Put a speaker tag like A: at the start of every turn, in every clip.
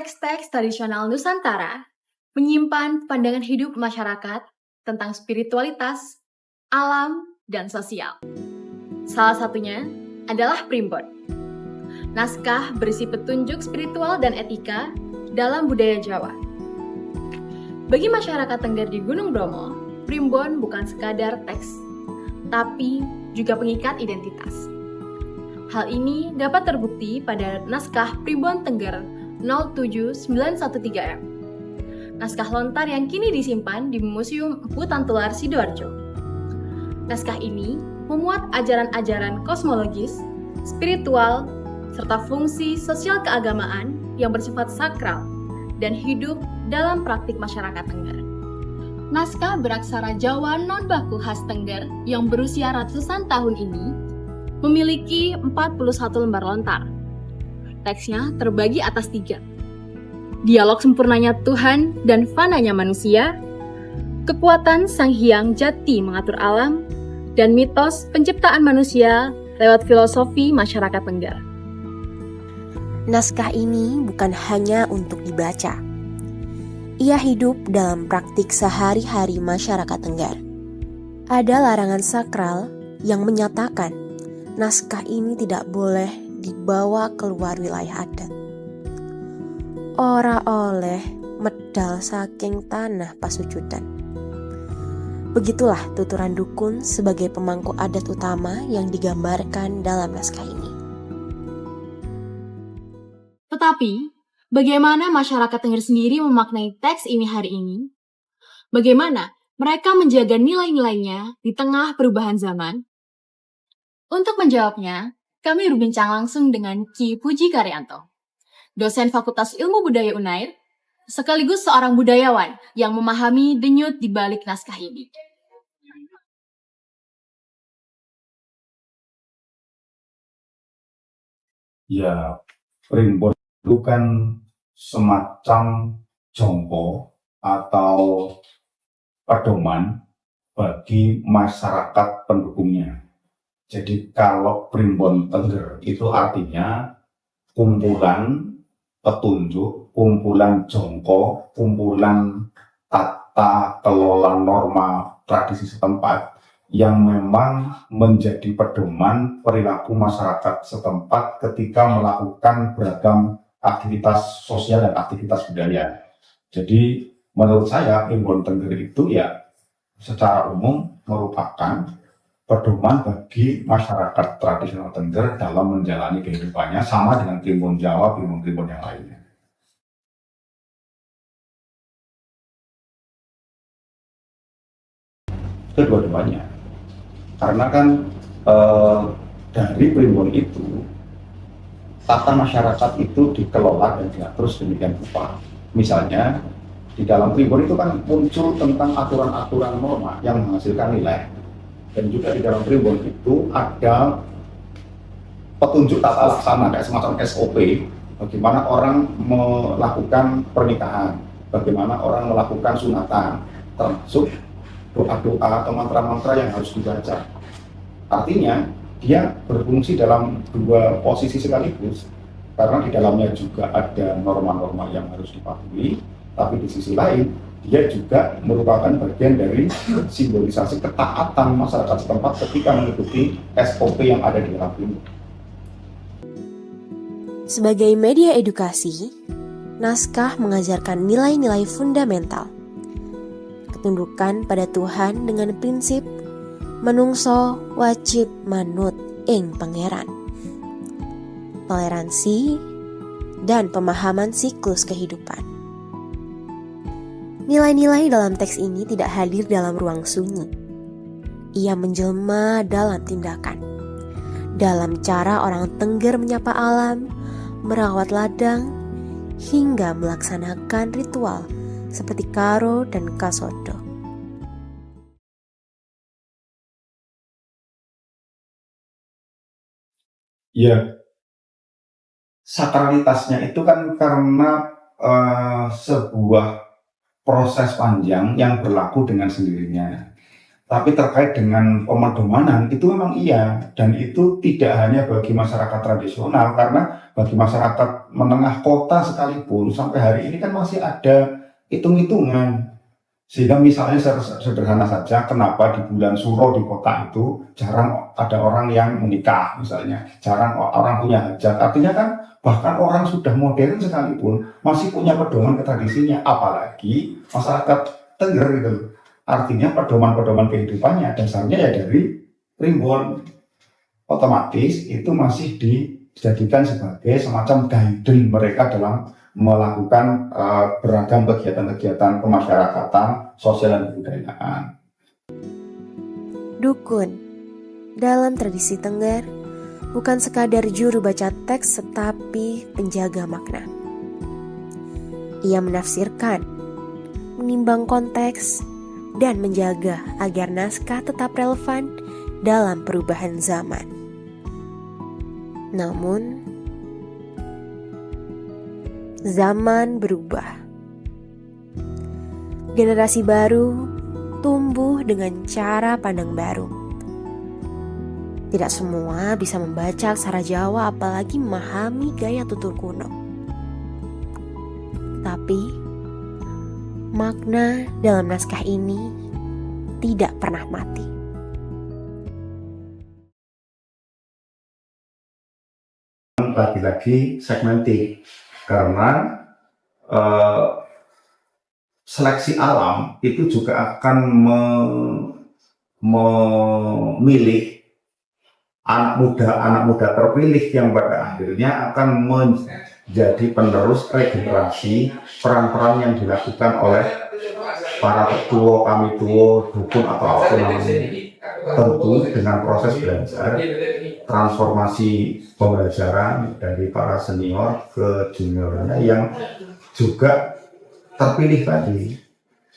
A: Teks-teks tradisional Nusantara menyimpan pandangan hidup masyarakat tentang spiritualitas, alam, dan sosial. Salah satunya adalah Primbon. Naskah berisi petunjuk spiritual dan etika dalam budaya Jawa. Bagi masyarakat Tengger di Gunung Bromo, Primbon bukan sekadar teks, tapi juga pengikat identitas. Hal ini dapat terbukti pada naskah Primbon Tengger 07913M. Naskah lontar yang kini disimpan di Museum Empu Tantular Sidoarjo. Naskah ini memuat ajaran-ajaran kosmologis, spiritual, serta fungsi sosial keagamaan yang bersifat sakral dan hidup dalam praktik masyarakat Tengger. Naskah beraksara Jawa non-baku khas Tengger yang berusia ratusan tahun ini memiliki 41 lembar lontar. Teksnya terbagi atas 3. Dialog sempurnanya Tuhan dan fananya manusia, kekuatan Sang Hyang Jati mengatur alam, dan mitos penciptaan manusia lewat filosofi masyarakat Tengger.
B: Naskah ini bukan hanya untuk dibaca. Ia hidup dalam praktik sehari-hari masyarakat Tengger. Ada larangan sakral yang menyatakan naskah ini tidak boleh dibawa keluar wilayah adat. Ora oleh medal saking tanah pasujudan. Begitulah tuturan dukun sebagai pemangku adat utama yang digambarkan dalam naskah ini.
A: Tetapi, bagaimana masyarakat Tengger sendiri memaknai teks ini hari ini? Bagaimana mereka menjaga nilai-nilainya di tengah perubahan zaman? Untuk menjawabnya, kami berbincang langsung dengan Ki Puji Karyanto, dosen Fakultas Ilmu Budaya UNAIR, sekaligus seorang budayawan yang memahami denyut di balik naskah ini.
C: Ya, Primbon itu kan semacam jongko atau pedoman bagi masyarakat pendukungnya. Jadi kalau Primbon Tengger itu artinya kumpulan petunjuk, kumpulan jongko, kumpulan tata kelola norma tradisi setempat yang memang menjadi pedoman perilaku masyarakat setempat ketika melakukan beragam aktivitas sosial dan aktivitas budaya. Jadi menurut saya Primbon Tengger itu ya secara umum merupakan pedoman bagi masyarakat tradisional Tengger dalam menjalani kehidupannya, sama dengan Primbon Jawa, Primbon yang lainnya. Kedua-duanya, karena kan dari Primbon itu tata masyarakat itu dikelola dan diatur sedemikian rupa. Misalnya di dalam Primbon itu kan muncul tentang aturan-aturan norma yang menghasilkan nilai. Dan juga di dalam Primbon itu ada petunjuk tata laksana kayak semacam SOP, bagaimana orang melakukan pernikahan, bagaimana orang melakukan sunatan, termasuk doa-doa atau mantra-mantra yang harus dibaca. Artinya dia berfungsi dalam dua posisi sekaligus, karena di dalamnya juga ada norma-norma yang harus dipatuhi, tapi di sisi lain dia juga merupakan bagian dari simbolisasi ketaatan masyarakat setempat ketika mengikuti SOP yang ada di dalam Primbon.
B: Sebagai media edukasi, naskah mengajarkan nilai-nilai fundamental. Ketundukan pada Tuhan dengan prinsip menungso wajib manut ing pangeran. Toleransi dan pemahaman siklus kehidupan. Nilai-nilai dalam teks ini tidak hadir dalam ruang sunyi. Ia menjelma dalam tindakan. Dalam cara orang Tengger menyapa alam, merawat ladang, hingga melaksanakan ritual seperti karo dan kasodo.
C: Ya, sakralitasnya itu kan karena sebuah proses panjang yang berlaku dengan sendirinya. Tapi terkait dengan pemedomanan itu memang iya, dan itu tidak hanya bagi masyarakat tradisional, karena bagi masyarakat menengah kota sekalipun sampai hari ini kan masih ada hitung-hitungan. Sehingga misalnya sederhana saja, kenapa di bulan Suro di kota itu jarang ada orang yang menikah misalnya, jarang orang punya hajat. Artinya kan bahkan orang sudah modern sekalipun masih punya pedoman ke tradisinya, apalagi masyarakat Tengger gitu. Artinya pedoman-pedoman kehidupannya dasarnya ya dari primbon, otomatis itu masih dijadikan sebagai semacam guidance mereka dalam melakukan beragam kegiatan-kegiatan kemasyarakatan, sosial dan kebudayaan.
B: Dukun dalam tradisi Tengger bukan sekadar juru baca teks tetapi penjaga makna. Ia menafsirkan, menimbang konteks, dan menjaga agar naskah tetap relevan dalam perubahan zaman. Namun, zaman berubah. Generasi baru tumbuh dengan cara pandang baru. Tidak semua bisa membaca aksara Jawa apalagi memahami gaya tutur kuno. Tapi, makna dalam naskah ini tidak pernah mati.
C: Lagi-lagi segmenting, karena seleksi alam itu juga akan memilih anak muda terpilih yang pada akhirnya akan menjadi penerus regenerasi peran-peran yang dilakukan oleh para petuo, kami tuo, dukun atau apa namanya. Tentu dengan proses belajar, transformasi pembelajaran dari para senior ke juniornya yang juga terpilih tadi.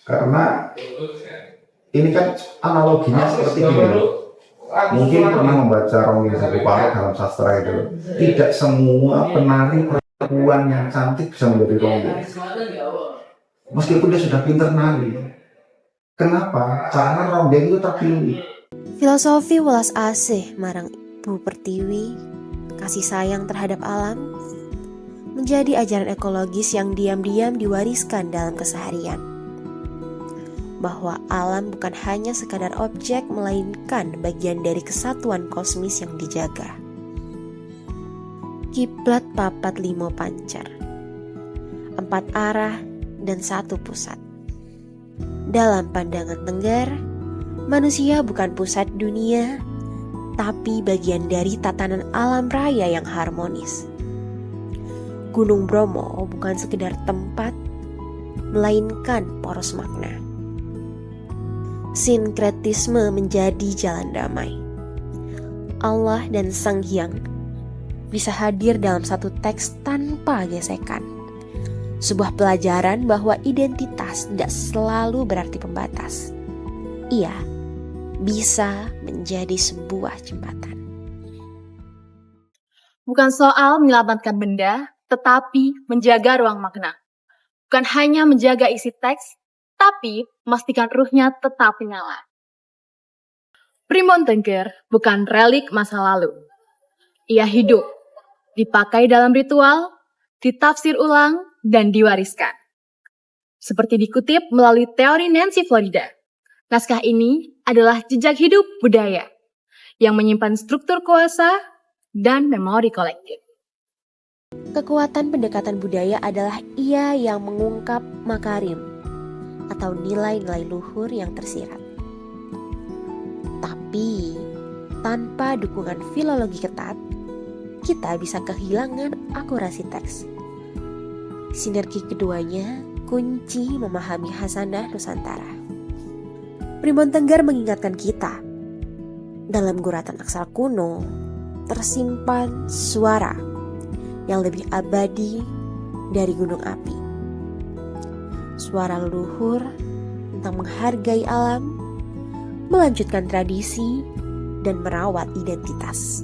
C: Karena ini kan analoginya seperti ini. Mungkin pernah membaca Rongin Sakuparo dalam sastra itu. Tidak semua penari perempuan yang cantik bisa menjadi Rongin. Meskipun dia sudah pintar nari. Kenapa? Karena Rongin itu terpilih.
B: Filosofi welas asih marang Ibu Pertiwi, kasih sayang terhadap alam, menjadi ajaran ekologis yang diam-diam diwariskan dalam keseharian. Bahwa alam bukan hanya sekadar objek, melainkan bagian dari kesatuan kosmis yang dijaga. Kiblat papat limo pancer, 4 arah dan 1 pusat. Dalam pandangan Tengger, manusia bukan pusat dunia, tapi bagian dari tatanan alam raya yang harmonis. Gunung Bromo bukan sekedar tempat, melainkan poros makna. Sinkretisme menjadi jalan damai. Allah dan Sang Hyang bisa hadir dalam satu teks tanpa gesekan. Sebuah pelajaran bahwa identitas tidak selalu berarti pembatas. Ia bisa menjadi sebuah jembatan.
A: Bukan soal menyelamatkan benda, tetapi menjaga ruang makna. Bukan hanya menjaga isi teks, tapi memastikan ruhnya tetap menyala. Primbon Tengger bukan relik masa lalu. Ia hidup, dipakai dalam ritual, ditafsir ulang, dan diwariskan. Seperti dikutip melalui teori Nancy Florida, naskah ini adalah jejak hidup budaya yang menyimpan struktur kuasa dan memori kolektif.
B: Kekuatan pendekatan budaya adalah ia yang mengungkap makarim atau nilai-nilai luhur yang tersirat. Tapi tanpa dukungan filologi ketat, kita bisa kehilangan akurasi teks. Sinergi keduanya kunci memahami khasanah Nusantara. Primbon Tengger mengingatkan kita, dalam guratan aksara kuno tersimpan suara yang lebih abadi dari gunung api. Suara leluhur tentang menghargai alam, melanjutkan tradisi, dan merawat identitas.